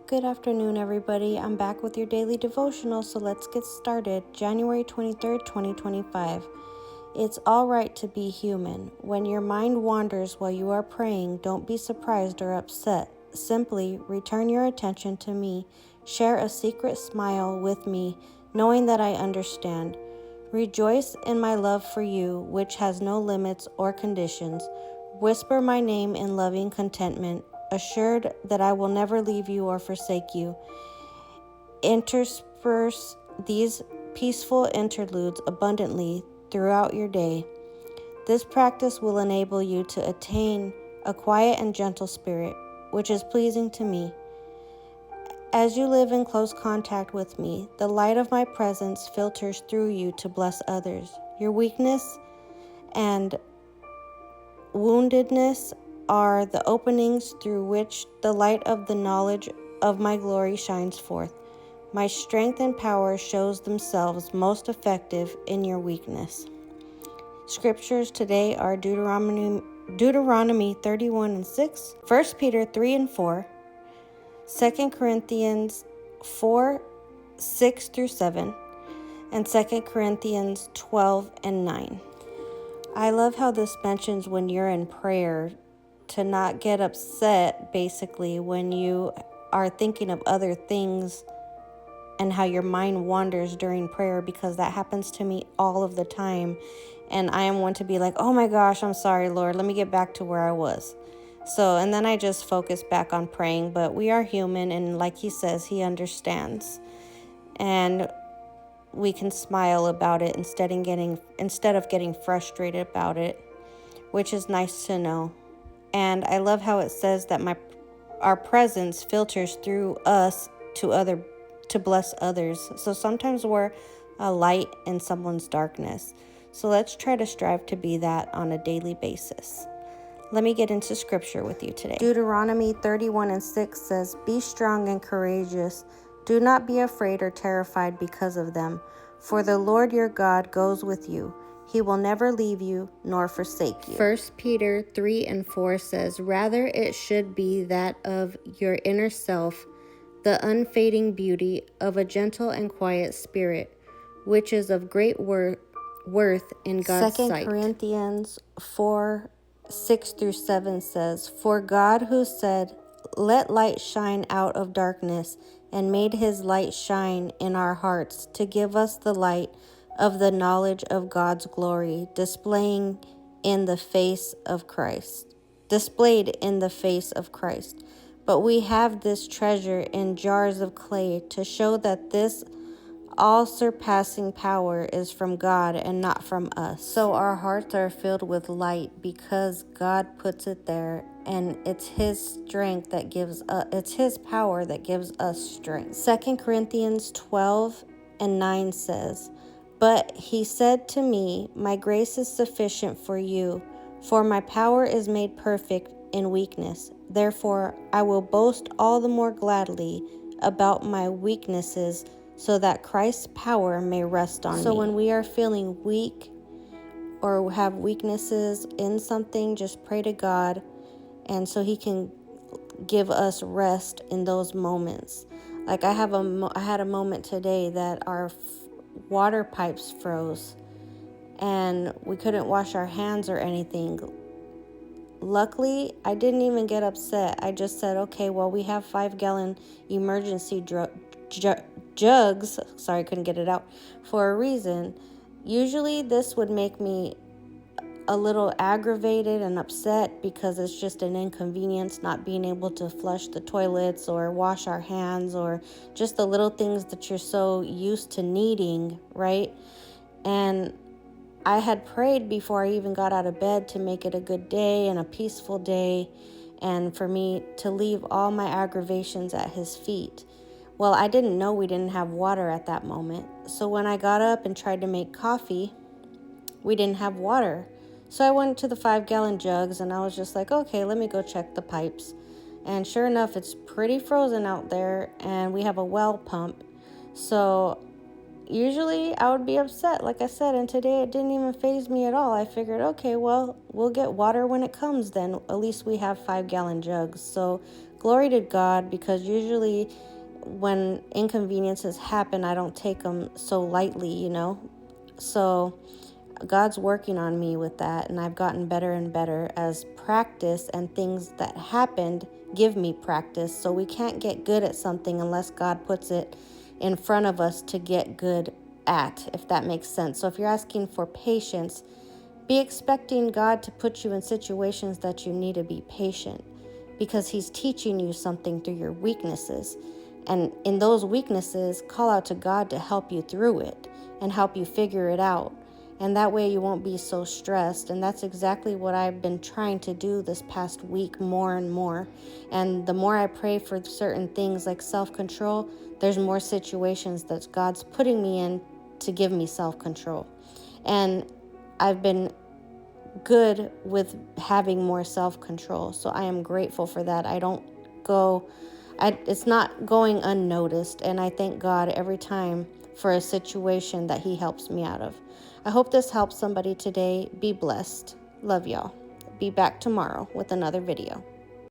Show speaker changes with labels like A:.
A: Good afternoon, everybody. I'm back with your daily devotional, so let's get started. January 23rd, 2025. It's all right to be human. When your mind wanders while you are praying, don't be surprised or upset. Simply return your attention to me. Share a secret smile with me, knowing that I understand. Rejoice in my love for you, which has no limits or conditions. Whisper my name in loving contentment, assured that I will never leave you or forsake you. Intersperse these peaceful interludes abundantly throughout your day. This practice will enable you to attain a quiet and gentle spirit, which is pleasing to me. As you live in close contact with me, the light of my presence filters through you to bless others. Your weakness and woundedness are the openings through which the light of the knowledge of my glory shines forth. My strength and power shows themselves most effective in your weakness. Scriptures today are Deuteronomy 31:6, 1 Peter 3:4, 2 Corinthians 4:6-7, and 2 Corinthians 12:9. I love how this mentions when you're in prayer to not get upset, basically, when you are thinking of other things and how your mind wanders during prayer, because that happens to me all of the time. And I am one to be like, oh my gosh, I'm sorry, Lord, let me get back to where I was. And then I just focus back on praying, but we are human, and like he says, he understands. And we can smile about it instead of getting frustrated about it, which is nice to know. And I love how it says that our presence filters through us to bless others. So sometimes we're a light in someone's darkness. So let's try to strive to be that on a daily basis. Let me get into scripture with you today. Deuteronomy 31:6 says, "Be strong and courageous. Do not be afraid or terrified because of them, for the Lord your God goes with you. He will never leave you nor forsake you." 1 Peter 3:4 says, "Rather it should be that of your inner self, the unfading beauty of a gentle and quiet spirit, which is of great worth in God's sight." 2 Corinthians 4:6-7 says, "For God who said, 'Let light shine out of darkness,' and made his light shine in our hearts to give us the light of the knowledge of God's glory, displayed in the face of Christ. But we have this treasure in jars of clay to show that this all-surpassing power is from God and not from us." So our hearts are filled with light because God puts it there, and it's his power that gives us strength. 2 Corinthians 12:9 says, "But he said to me, 'My grace is sufficient for you, for my power is made perfect in weakness. Therefore, I will boast all the more gladly about my weaknesses, so that Christ's power may rest on me.'" So when we are feeling weak or have weaknesses in something, just pray to God, and so he can give us rest in those moments. Like I had a moment today that our water pipes froze and we couldn't wash our hands or anything. Luckily, I didn't even get upset. I just said, okay, well, we have 5-gallon emergency jugs. Sorry, I couldn't get it out for a reason. Usually this would make me a little aggravated and upset because it's just an inconvenience not being able to flush the toilets or wash our hands, or just the little things that you're so used to needing, right? And I had prayed before I even got out of bed to make it a good day and a peaceful day, and for me to leave all my aggravations at his feet. Well, I didn't know we didn't have water at that moment. So when I got up and tried to make coffee, we didn't have water. So I went to the 5-gallon jugs and I was just like, okay, let me go check the pipes. And sure enough, it's pretty frozen out there, and we have a well pump. So usually I would be upset, like I said, and today it didn't even faze me at all. I figured, okay, well, we'll get water when it comes then. At least we have 5-gallon jugs. So glory to God, because usually when inconveniences happen, I don't take them so lightly. So God's working on me with that, and I've gotten better and better as practice, and things that happened give me practice. So we can't get good at something unless God puts it in front of us to get good at, if that makes sense. So if you're asking for patience, be expecting God to put you in situations that you need to be patient, because He's teaching you something through your weaknesses. And in those weaknesses, call out to God to help you through it and help you figure it out. And that way you won't be so stressed. And that's exactly what I've been trying to do this past week, more and more. And the more I pray for certain things like self-control, there's more situations that God's putting me in to give me self-control. And I've been good with having more self-control. So I am grateful for that. It's not going unnoticed. And I thank God every time for a situation that He helps me out of. I hope this helps somebody today. Be blessed. Love y'all. Be back tomorrow with another video.